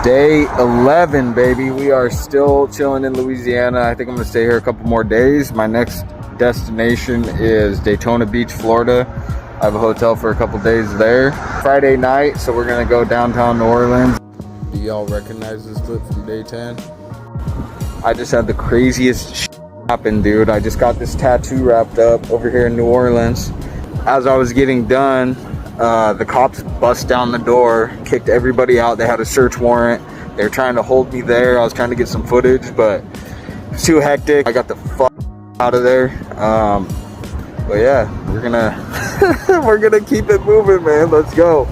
Day 11, baby. We are still chilling in Louisiana. I think I'm gonna stay here a couple more days. My next destination is Daytona Beach, Florida. I have a hotel for a couple days there. Friday night, so we're gonna go downtown New Orleans. Do y'all recognize this clip from Day 10? I just had the craziest shit happen, dude. I just got this tattoo wrapped up over here in New Orleans. As I was getting done, the cops bust down the door, kicked everybody out. They had a search warrant. They were trying to hold me there. I was trying to get some footage, but it's too hectic. I got the fuck out of there. But yeah, we're gonna we're gonna keep it moving, man. Let's go.